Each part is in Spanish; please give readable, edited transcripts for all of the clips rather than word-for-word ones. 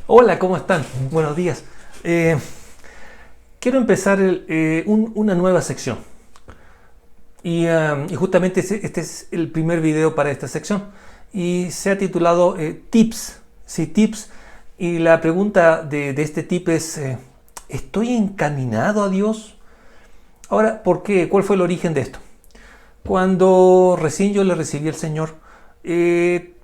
Hola, ¿cómo están? Buenos días. Quiero empezar una nueva sección. Y justamente este es el primer video para esta sección. Y se ha titulado Tips. Sí, Tips. Y la pregunta de este tip es, ¿estoy encaminado a Dios? Ahora, ¿por qué? ¿Cuál fue el origen de esto? Cuando recién yo le recibí al Señor,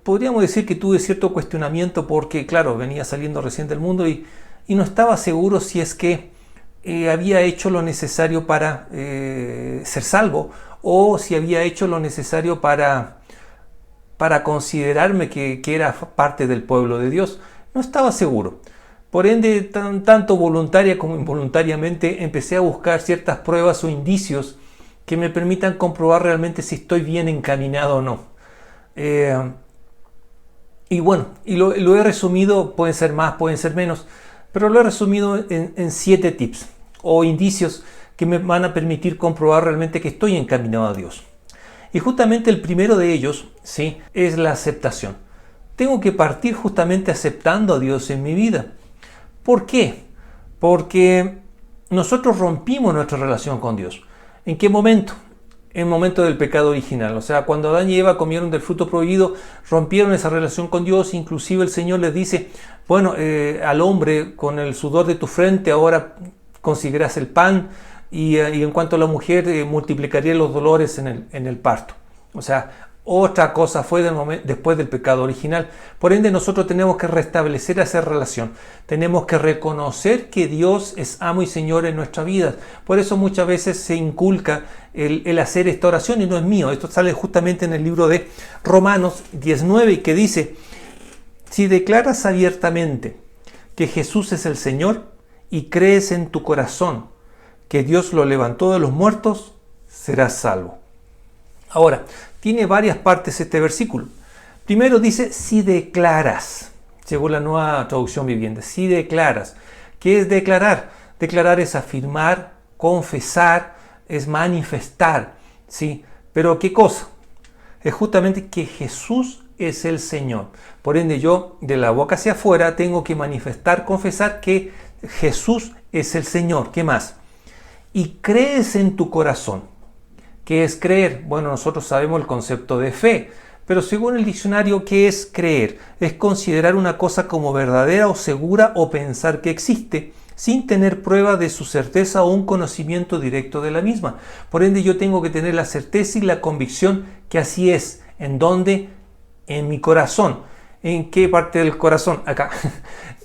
podríamos decir que tuve cierto cuestionamiento porque, claro, venía saliendo recién del mundo y no estaba seguro si es que había hecho lo necesario para ser salvo o si había hecho lo necesario para considerarme que era parte del pueblo de Dios. No estaba seguro. Por ende, tanto voluntaria como involuntariamente, empecé a buscar ciertas pruebas o indicios que me permitan comprobar realmente si estoy bien encaminado o no. Eh, y bueno, lo he resumido, pueden ser más, pueden ser menos, pero lo he resumido en 7 tips o indicios que me van a permitir comprobar realmente que estoy encaminado a Dios. Y justamente el primero de ellos, sí, es la aceptación. Tengo que partir justamente aceptando a Dios en mi vida. ¿Por qué? Porque nosotros rompimos nuestra relación con Dios. ¿En qué momento? En el momento del pecado original. O sea, cuando Adán y Eva comieron del fruto prohibido, rompieron esa relación con Dios. Inclusive el Señor les dice, bueno, al hombre con el sudor de tu frente ahora conseguirás el pan y en cuanto a la mujer multiplicaría los dolores en el parto. O sea, otra cosa fue después del pecado original. Por ende, nosotros tenemos que restablecer esa relación. Tenemos que reconocer que Dios es amo y Señor en nuestra vida. Por eso muchas veces se inculca el hacer esta oración y no es mío. Esto sale justamente en el libro de Romanos 19 que dice, si declaras abiertamente que Jesús es el Señor y crees en tu corazón que Dios lo levantó de los muertos, serás salvo. Ahora, tiene varias partes este versículo. Primero dice, si declaras, según la Nueva Traducción Viviente, si declaras. ¿Qué es declarar? Declarar es afirmar, confesar, es manifestar, ¿sí? Pero ¿qué cosa? Es justamente que Jesús es el Señor. Por ende, yo de la boca hacia afuera tengo que manifestar, confesar que Jesús es el Señor. ¿Qué más? Y crees en tu corazón. ¿Qué es creer? Bueno, nosotros sabemos el concepto de fe, pero según el diccionario, ¿qué es creer? Es considerar una cosa como verdadera o segura o pensar que existe, sin tener prueba de su certeza o un conocimiento directo de la misma. Por ende, yo tengo que tener la certeza y la convicción que así es. ¿En dónde? En mi corazón. ¿En qué parte del corazón? Acá.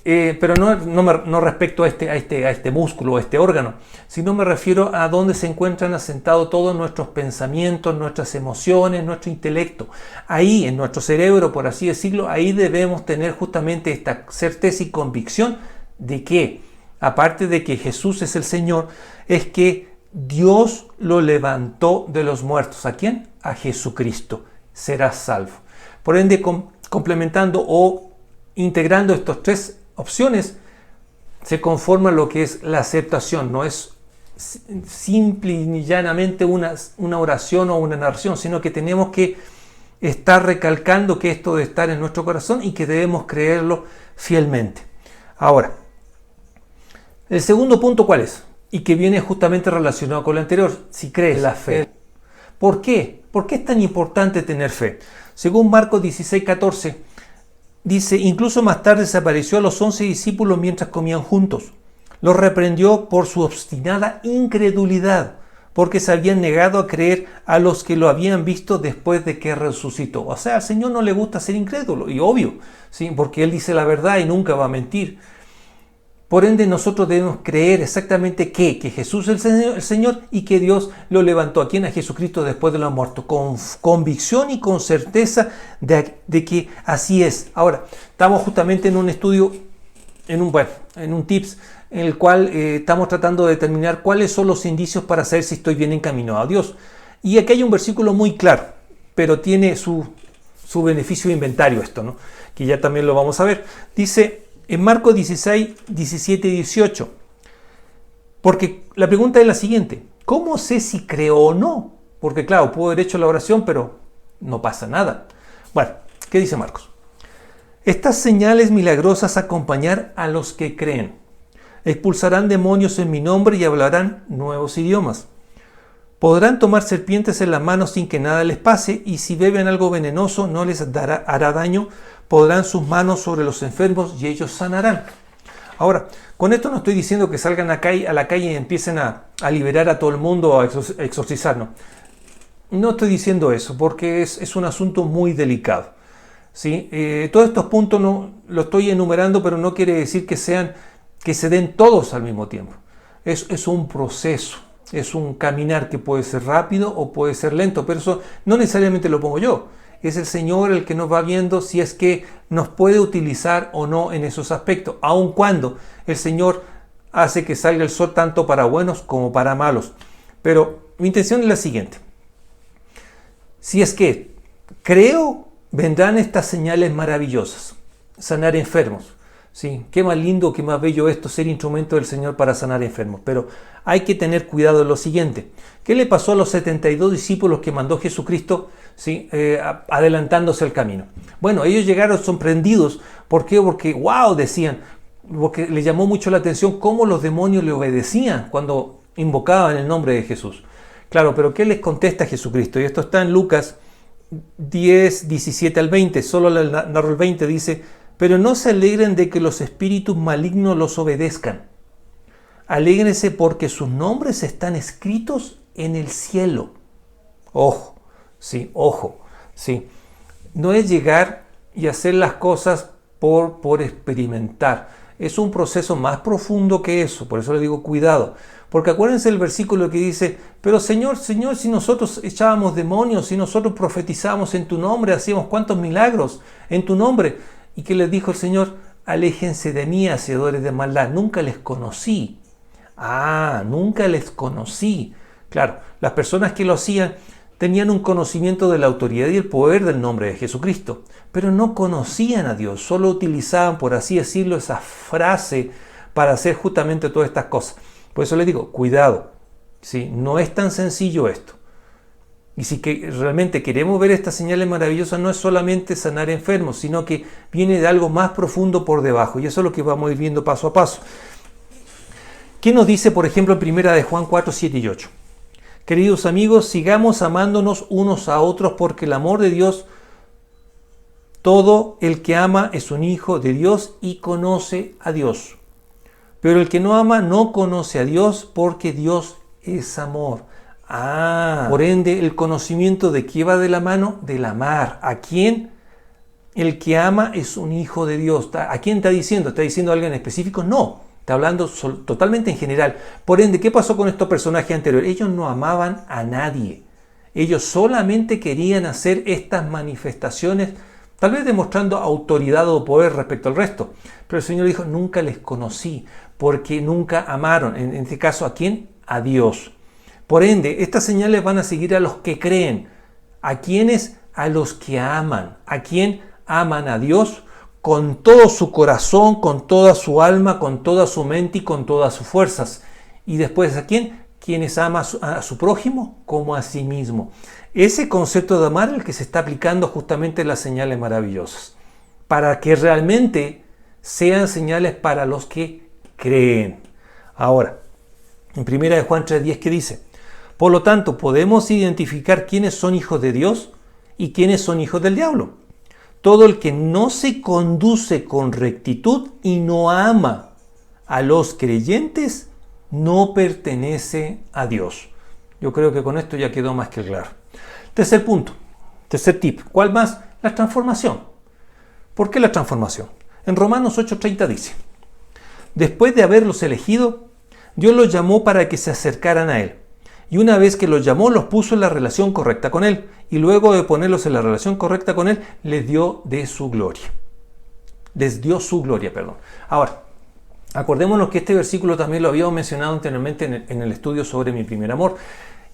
Pero no respecto a este músculo, a este órgano, sino me refiero a dónde se encuentran asentados todos nuestros pensamientos, nuestras emociones, nuestro intelecto. Ahí, en nuestro cerebro, por así decirlo, ahí debemos tener justamente esta certeza y convicción de que, aparte de que Jesús es el Señor, es que Dios lo levantó de los muertos. ¿A quién? A Jesucristo. Serás salvo. Por ende, complementando o integrando estos 3 opciones, se conforma lo que es la aceptación. No es simple y llanamente una oración o una narración, sino que tenemos que estar recalcando que esto debe estar en nuestro corazón y que debemos creerlo fielmente. Ahora, el segundo punto, ¿cuál es? Y que viene justamente relacionado con lo anterior, si crees. La fe. ¿Por qué? ¿Por qué es tan importante tener fe? Según Marcos 16:14, dice, incluso más tarde se apareció a los 11 discípulos mientras comían juntos. Los reprendió por su obstinada incredulidad, porque se habían negado a creer a los que lo habían visto después de que resucitó. O sea, al Señor no le gusta ser incrédulo, y obvio, ¿sí? Porque Él dice la verdad y nunca va a mentir. Por ende, nosotros debemos creer exactamente que Jesús es el Señor y que Dios lo levantó. ¿A quién? A Jesucristo después de los muertos. Con convicción y con certeza de que así es. Ahora, estamos justamente en un estudio, en un tips, en el cual estamos tratando de determinar cuáles son los indicios para saber si estoy bien encaminado a Dios. Y aquí hay un versículo muy claro, pero tiene su beneficio de inventario esto, ¿no? Que ya también lo vamos a ver. Dice en Marcos 16, 17 y 18. Porque la pregunta es la siguiente. ¿Cómo sé si creo o no? Porque claro, puedo haber hecho la oración, pero no pasa nada. Bueno, ¿qué dice Marcos? Estas señales milagrosas acompañar a los que creen. Expulsarán demonios en mi nombre y hablarán nuevos idiomas. Podrán tomar serpientes en las manos sin que nada les pase, y si beben algo venenoso no les hará daño. Podrán sus manos sobre los enfermos y ellos sanarán. Ahora, con esto no estoy diciendo que salgan a la calle y empiecen a liberar a todo el mundo o a exorcizar, no. No estoy diciendo eso, porque es un asunto muy delicado, ¿sí? Todos estos puntos no lo estoy enumerando, pero no quiere decir que se den todos al mismo tiempo. Es un proceso, es un caminar que puede ser rápido o puede ser lento, pero eso no necesariamente lo pongo yo. Es el Señor el que nos va viendo si es que nos puede utilizar o no en esos aspectos, aun cuando el Señor hace que salga el sol tanto para buenos como para malos. Pero mi intención es la siguiente. Si es que creo, vendrán estas señales maravillosas. Sanar enfermos. Sí, qué más lindo, qué más bello esto, ser instrumento del Señor para sanar enfermos. Pero hay que tener cuidado en lo siguiente. ¿Qué le pasó a los 72 discípulos que mandó Jesucristo, ¿sí? Adelantándose al camino? Bueno, ellos llegaron sorprendidos. ¿Por qué? Porque, wow, decían, porque les llamó mucho la atención cómo los demonios le obedecían cuando invocaban el nombre de Jesús. Claro, pero ¿qué les contesta Jesucristo? Y esto está en Lucas 10, 17 al 20. Solo narro el 20, dice: pero no se alegren de que los espíritus malignos los obedezcan. Alégrense porque sus nombres están escritos en el cielo. Ojo, sí. No es llegar y hacer las cosas por experimentar. Es un proceso más profundo que eso. Por eso le digo cuidado. Porque acuérdense el versículo que dice: pero Señor, si nosotros echábamos demonios, si nosotros profetizábamos en tu nombre, hacíamos cuántos milagros en tu nombre. ¿Y qué les dijo el Señor? Aléjense de mí, hacedores de maldad. Nunca les conocí. Nunca les conocí. Claro, las personas que lo hacían tenían un conocimiento de la autoridad y el poder del nombre de Jesucristo, pero no conocían a Dios, solo utilizaban, por así decirlo, esa frase para hacer justamente todas estas cosas. Por eso les digo, cuidado, ¿sí? No es tan sencillo esto. Y si que realmente queremos ver estas señales maravillosas, no es solamente sanar enfermos, sino que viene de algo más profundo por debajo. Y eso es lo que vamos a ir viendo paso a paso. ¿Qué nos dice, por ejemplo, en primera de Juan 4, 7 y 8? Queridos amigos, sigamos amándonos unos a otros, porque el amor de Dios, todo el que ama es un hijo de Dios y conoce a Dios. Pero el que no ama no conoce a Dios, porque Dios es amor. Por ende, el conocimiento de qué va de la mano, del amar. ¿A quién? El que ama es un hijo de Dios. ¿A quién está diciendo? ¿Está diciendo a alguien específico? No, está hablando totalmente en general. Por ende, ¿qué pasó con estos personajes anteriores? Ellos no amaban a nadie. Ellos solamente querían hacer estas manifestaciones, tal vez demostrando autoridad o poder respecto al resto. Pero el Señor dijo: nunca les conocí, porque nunca amaron. En este caso, ¿a quién? A Dios. Por ende, estas señales van a seguir a los que creen. ¿A quiénes? A los que aman. ¿A quién? Aman a Dios con todo su corazón, con toda su alma, con toda su mente y con todas sus fuerzas. Y después, ¿a quién? Quienes aman a su prójimo como a sí mismo. Ese concepto de amar es el que se está aplicando justamente en las señales maravillosas, para que realmente sean señales para los que creen. Ahora, en primera de Juan 3:10, ¿qué dice? Por lo tanto, podemos identificar quiénes son hijos de Dios y quiénes son hijos del diablo. Todo el que no se conduce con rectitud y no ama a los creyentes no pertenece a Dios. Yo creo que con esto ya quedó más que claro. Tercer punto, tercer tip. ¿Cuál más? La transformación. ¿Por qué la transformación? En Romanos 8:30 dice: después de haberlos elegido, Dios los llamó para que se acercaran a Él. Y una vez que los llamó, los puso en la relación correcta con Él. Y luego de ponerlos en la relación correcta con Él, les dio su gloria. Ahora, acordémonos que este versículo también lo habíamos mencionado anteriormente en el estudio sobre mi primer amor.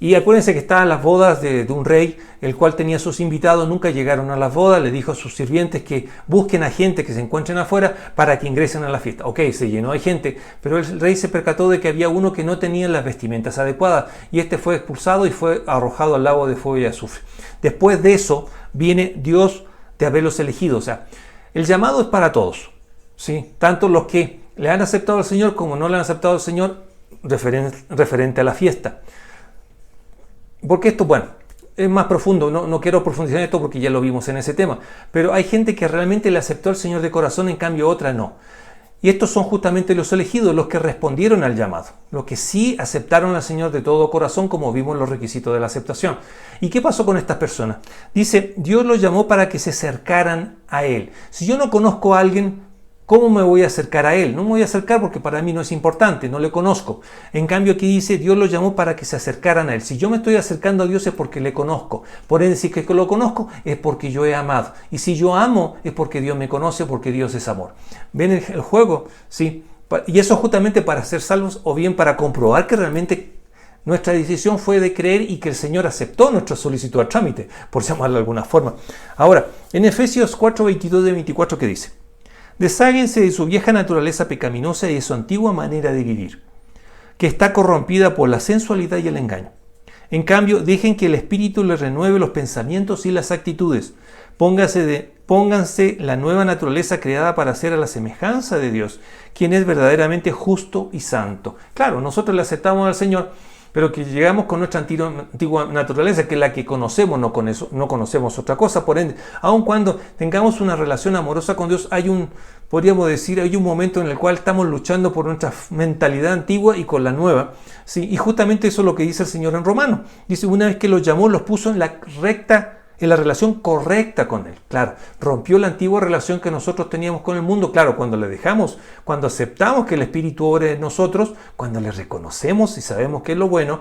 Y acuérdense que estaban las bodas de un rey, el cual tenía sus invitados, nunca llegaron a las bodas, le dijo a sus sirvientes que busquen a gente que se encuentren afuera para que ingresen a la fiesta. Ok, se llenó de gente, pero el rey se percató de que había uno que no tenía las vestimentas adecuadas, y este fue expulsado y fue arrojado al lago de fuego y azufre. Después de eso viene Dios de haberlos elegido, o sea, El llamado es para todos, ¿sí? Tanto los que le han aceptado al Señor como no le han aceptado al Señor referente a la fiesta. Porque esto, bueno, es más profundo, no quiero profundizar en esto porque ya lo vimos en ese tema, pero hay gente que realmente le aceptó al Señor de corazón, en cambio otra no. Y estos son justamente los elegidos, los que respondieron al llamado, los que sí aceptaron al Señor de todo corazón, como vimos en los requisitos de la aceptación. ¿Y qué pasó con estas personas? Dice, Dios los llamó para que se acercaran a Él. Si yo no conozco a alguien, ¿cómo me voy a acercar a Él? No me voy a acercar porque para mí no es importante, no le conozco. En cambio aquí dice, Dios los llamó para que se acercaran a Él. Si yo me estoy acercando a Dios es porque le conozco. Por ende, si es que lo conozco es porque yo he amado. Y si yo amo es porque Dios me conoce, porque Dios es amor. ¿Ven el juego? Sí. Y eso justamente para ser salvos o bien para comprobar que realmente nuestra decisión fue de creer y que el Señor aceptó nuestra solicitud a trámite, por llamarlo de alguna forma. Ahora, en Efesios 4, 22 de 24, ¿qué dice? Desháguense de su vieja naturaleza pecaminosa y de su antigua manera de vivir, que está corrompida por la sensualidad y el engaño. En cambio, dejen que el Espíritu les renueve los pensamientos y las actitudes. Pónganse la nueva naturaleza creada para ser a la semejanza de Dios, quien es verdaderamente justo y santo. Claro, nosotros le aceptamos al Señor, pero que llegamos con nuestra antigua naturaleza, que es la que conocemos, no conocemos otra cosa. Por ende, aun cuando tengamos una relación amorosa con Dios, podríamos decir, hay un momento en el cual estamos luchando por nuestra mentalidad antigua y con la nueva. ¿Sí? Y justamente eso es lo que dice el Señor en Romanos. Dice, una vez que los llamó, los puso en la relación correcta con Él. Claro, rompió la antigua relación que nosotros teníamos con el mundo. Claro, cuando le dejamos, cuando aceptamos que el Espíritu obre en nosotros, cuando le reconocemos y sabemos que es lo bueno,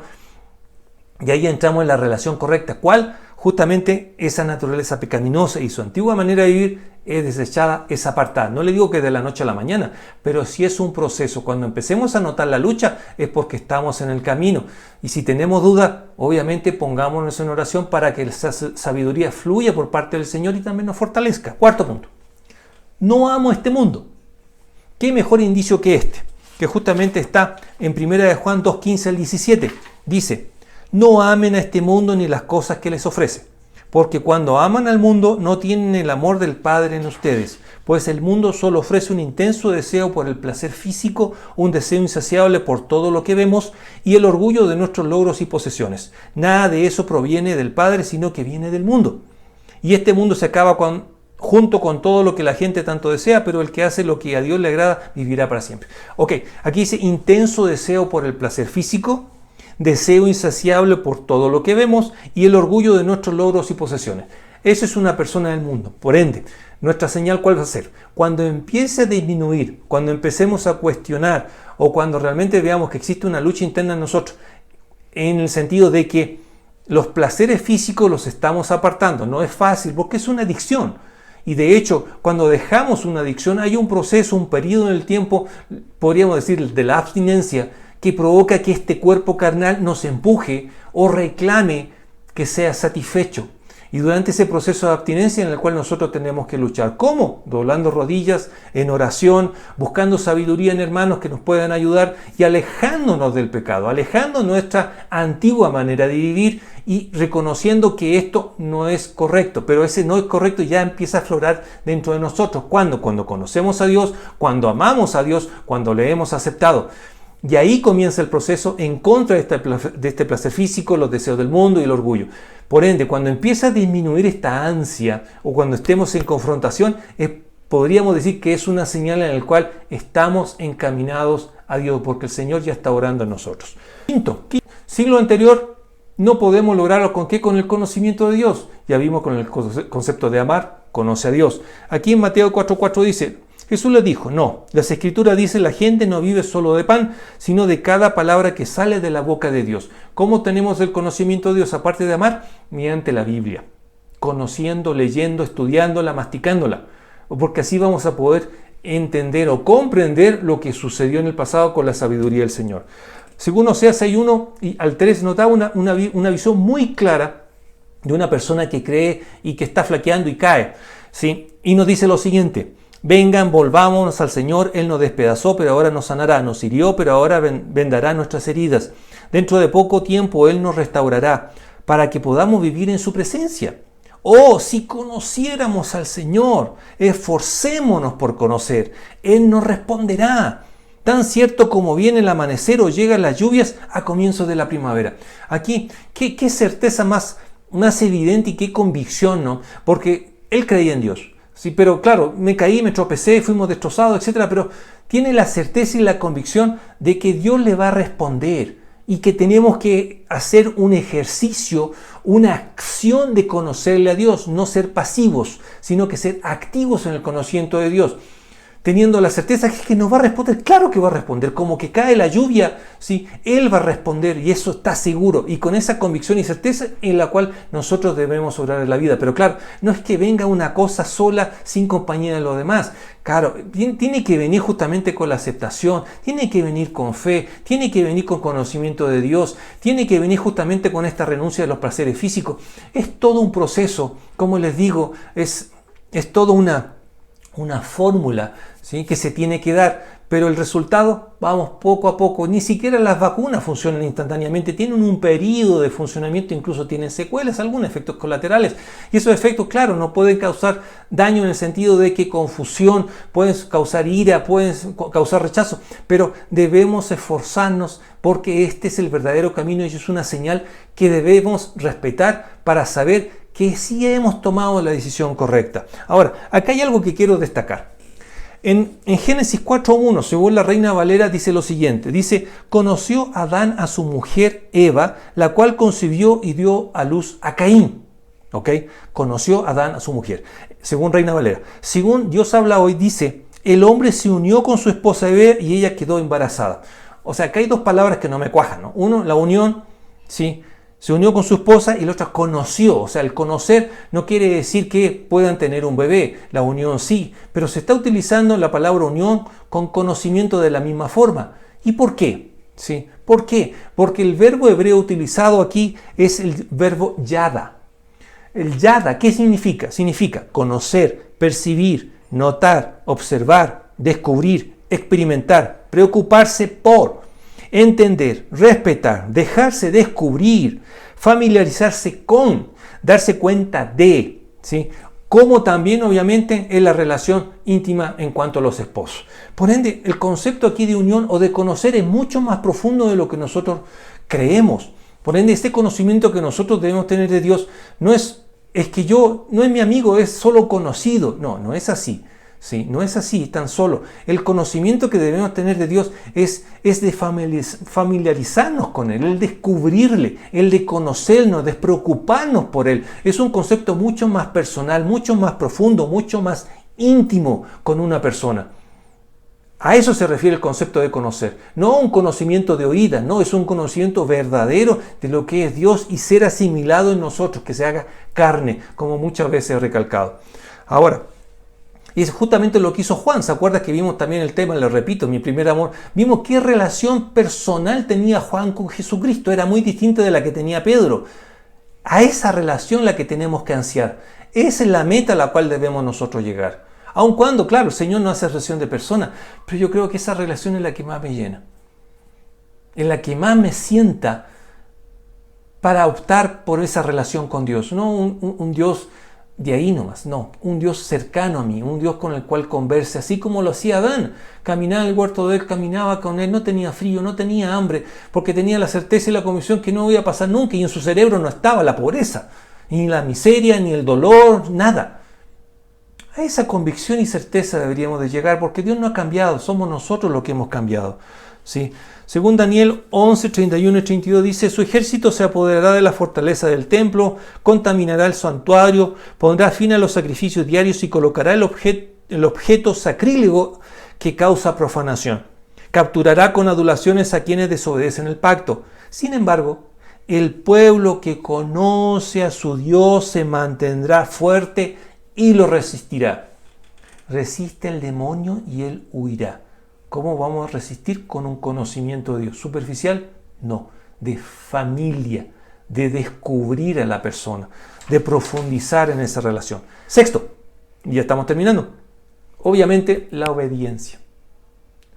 y ahí entramos en la relación correcta. ¿Cuál? Justamente esa naturaleza pecaminosa y su antigua manera de vivir es desechada, es apartada. No le digo que de la noche a la mañana, pero sí es un proceso. Cuando empecemos a notar la lucha es porque estamos en el camino. Y si tenemos duda, obviamente pongámonos en oración para que esa sabiduría fluya por parte del Señor y también nos fortalezca. Cuarto punto. No amo este mundo. ¿Qué mejor indicio que este? Que justamente está en 1 Juan 2, 15 al 17. Dice, no amen a este mundo ni las cosas que les ofrece. Porque cuando aman al mundo no tienen el amor del Padre en ustedes, pues el mundo solo ofrece un intenso deseo por el placer físico, un deseo insaciable por todo lo que vemos y el orgullo de nuestros logros y posesiones. Nada de eso proviene del Padre, sino que viene del mundo. Y este mundo se acaba junto con todo lo que la gente tanto desea, pero el que hace lo que a Dios le agrada vivirá para siempre. Ok, aquí dice intenso deseo por el placer físico, deseo insaciable por todo lo que vemos y el orgullo de nuestros logros y posesiones. Eso es una persona del mundo. Por ende, nuestra señal ¿cuál va a ser? Cuando empiece a disminuir, cuando empecemos a cuestionar o cuando realmente veamos que existe una lucha interna en nosotros, en el sentido de que los placeres físicos los estamos apartando. No es fácil porque es una adicción. Y de hecho, cuando dejamos una adicción hay un proceso, un periodo en el tiempo, podríamos decir, de la abstinencia, que provoca que este cuerpo carnal nos empuje o reclame que sea satisfecho. Y durante ese proceso de abstinencia en el cual nosotros tenemos que luchar. ¿Cómo? Doblando rodillas, en oración, buscando sabiduría en hermanos que nos puedan ayudar y alejándonos del pecado, alejando nuestra antigua manera de vivir y reconociendo que esto no es correcto. Pero ese no es correcto ya empieza a aflorar dentro de nosotros. ¿Cuándo? Cuando conocemos a Dios, cuando amamos a Dios, cuando le hemos aceptado. Y ahí comienza el proceso en contra de este placer físico, los deseos del mundo y el orgullo. Por ende, cuando empieza a disminuir esta ansia o cuando estemos en confrontación, podríamos decir que es una señal en la cual estamos encaminados a Dios, porque el Señor ya está orando en nosotros. Quinto, siglo anterior no podemos lograrlo ¿con qué? Con el conocimiento de Dios. Ya vimos con el concepto de amar, conoce a Dios. Aquí en Mateo 4:4 dice, Jesús les dijo, no, las Escrituras dicen la gente no vive solo de pan, sino de cada palabra que sale de la boca de Dios. ¿Cómo tenemos el conocimiento de Dios aparte de amar? Mediante la Biblia, conociendo, leyendo, estudiándola, masticándola, porque así vamos a poder entender o comprender lo que sucedió en el pasado con la sabiduría del Señor. Según Oseas 6:1 y al 3 notaba una visión muy clara de una persona que cree y que está flaqueando y cae, ¿sí? Y nos dice lo siguiente: vengan, volvámonos al Señor, Él nos despedazó, pero ahora nos sanará, nos hirió, pero ahora vendará nuestras heridas. Dentro de poco tiempo Él nos restaurará, para que podamos vivir en su presencia. Oh, si conociéramos al Señor, esforcémonos por conocer. Él nos responderá. Tan cierto como viene el amanecer o llegan las lluvias a comienzos de la primavera. Aquí, qué certeza más evidente y qué convicción, ¿no? Porque él creía en Dios. Sí, pero claro, me caí, me tropecé, fuimos destrozados, etc. Pero tiene la certeza y la convicción de que Dios le va a responder y que tenemos que hacer un ejercicio, una acción de conocerle a Dios, no ser pasivos, sino que ser activos en el conocimiento de Dios. Teniendo la certeza que nos va a responder, claro que va a responder, como que cae la lluvia, ¿sí? Él va a responder y eso está seguro, y con esa convicción y certeza en la cual nosotros debemos obrar en la vida. Pero claro, no es que venga una cosa sola sin compañía de los demás. Claro, tiene que venir justamente con la aceptación, tiene que venir con fe, tiene que venir con conocimiento de Dios, tiene que venir justamente con esta renuncia de los placeres físicos. Es todo un proceso, como les digo, es toda una fórmula, ¿sí?, que se tiene que dar, pero el resultado, vamos poco a poco. Ni siquiera las vacunas funcionan instantáneamente, tienen un periodo de funcionamiento, incluso tienen secuelas, algunos efectos colaterales, y esos efectos, claro, no pueden causar daño en el sentido de que confusión, pueden causar ira, pueden causar rechazo, pero debemos esforzarnos porque este es el verdadero camino y es una señal que debemos respetar para saber que sí hemos tomado la decisión correcta. Ahora, acá hay algo que quiero destacar. En Génesis 4.1, según la Reina Valera, dice lo siguiente. Dice, conoció Adán a su mujer Eva, la cual concibió y dio a luz a Caín. ¿Ok? Conoció Adán a su mujer. Según Reina Valera. Según Dios habla hoy, dice, el hombre se unió con su esposa Eva y ella quedó embarazada. O sea, acá hay dos palabras que no me cuajan, ¿no? Uno, la unión, ¿sí? Se unió con su esposa y la otra conoció. O sea, el conocer no quiere decir que puedan tener un bebé. La unión sí. Pero se está utilizando la palabra unión con conocimiento de la misma forma. ¿Y por qué? ¿Sí? ¿Por qué? Porque el verbo hebreo utilizado aquí es el verbo yada. El yada, ¿qué significa? Significa conocer, percibir, notar, observar, descubrir, experimentar, preocuparse por, entender, respetar, dejarse descubrir, familiarizarse con, darse cuenta de, ¿sí? Como también obviamente en la relación íntima en cuanto a los esposos. Por ende, el concepto aquí de unión o de conocer es mucho más profundo de lo que nosotros creemos. Por ende, este conocimiento que nosotros debemos tener de Dios no es que yo, no es mi amigo, es solo conocido. No, no es así. Sí, no es así tan solo. El conocimiento que debemos tener de Dios es de familiarizarnos con Él, el descubrirle, el de conocernos, despreocuparnos por Él. Es un concepto mucho más personal, mucho más profundo, mucho más íntimo con una persona. A eso se refiere el concepto de conocer. No un conocimiento de oídas, no, es un conocimiento verdadero de lo que es Dios y ser asimilado en nosotros, que se haga carne, como muchas veces he recalcado. Ahora, y es justamente lo que hizo Juan. ¿Se acuerda que vimos también el tema? Le repito, mi primer amor. Vimos qué relación personal tenía Juan con Jesucristo. Era muy distinta de la que tenía Pedro. A esa relación la que tenemos que ansiar. Esa es la meta a la cual debemos nosotros llegar. Aun cuando, claro, el Señor no hace relación de persona. Pero yo creo que esa relación es la que más me llena. En la que más me sienta para optar por esa relación con Dios. No un Dios de ahí nomás, no, un Dios cercano a mí, un Dios con el cual converse, así como lo hacía Adán. Caminaba en el huerto de él, caminaba con él, no tenía frío, no tenía hambre, porque tenía la certeza y la convicción que no iba a pasar nunca, y en su cerebro no estaba la pobreza, ni la miseria, ni el dolor, nada. A esa convicción y certeza deberíamos de llegar, porque Dios no ha cambiado, somos nosotros los que hemos cambiado, ¿sí? Según Daniel 11, 31 y 32 dice, su ejército se apoderará de la fortaleza del templo, contaminará el santuario, pondrá fin a los sacrificios diarios y colocará el objeto sacrílego que causa profanación. Capturará con adulaciones a quienes desobedecen el pacto. Sin embargo, el pueblo que conoce a su Dios se mantendrá fuerte y lo resistirá. Resiste al demonio y él huirá. ¿Cómo vamos a resistir? Con un conocimiento de Dios. ¿Superficial? No. De familia, de descubrir a la persona, de profundizar en esa relación. Sexto, y ya estamos terminando, obviamente la obediencia.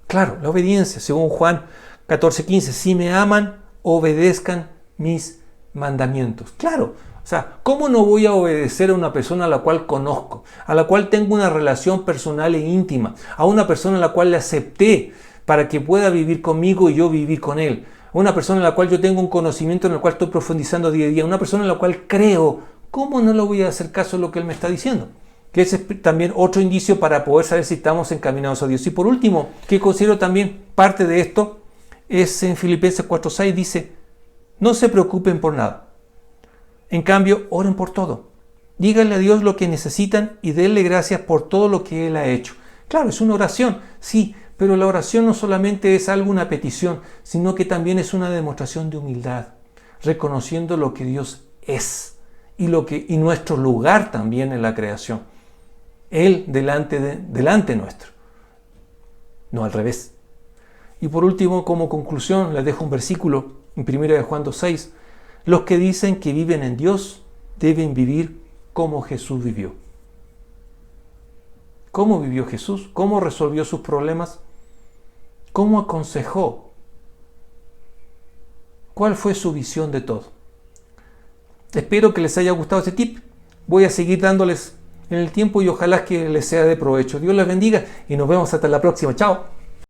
Claro, la obediencia, según Juan 14:15, si me aman, obedezcan mis mandamientos. Claro, O sea, ¿cómo no voy a obedecer a una persona a la cual conozco, a la cual tengo una relación personal e íntima, a una persona a la cual le acepté para que pueda vivir conmigo y yo vivir con él? A una persona en la cual yo tengo un conocimiento en el cual estoy profundizando día a día, una persona en la cual creo. ¿Cómo no le voy a hacer caso a lo que él me está diciendo? Que ese es también otro indicio para poder saber si estamos encaminados a Dios. Y por último, que considero también parte de esto, es en Filipenses 4:6, dice, no se preocupen por nada. En cambio, oren por todo. Díganle a Dios lo que necesitan y denle gracias por todo lo que Él ha hecho. Claro, es una oración, sí, pero la oración no solamente es una petición, sino que también es una demostración de humildad, reconociendo lo que Dios es y nuestro lugar también en la creación. Él delante nuestro, no al revés. Y por último, como conclusión, les dejo un versículo en 1 Juan 2:6. Los que dicen que viven en Dios deben vivir como Jesús vivió. ¿Cómo vivió Jesús? ¿Cómo resolvió sus problemas? ¿Cómo aconsejó? ¿Cuál fue su visión de todo? Espero que les haya gustado este tip. Voy a seguir dándoles en el tiempo y ojalá que les sea de provecho. Dios les bendiga y nos vemos hasta la próxima. Chao.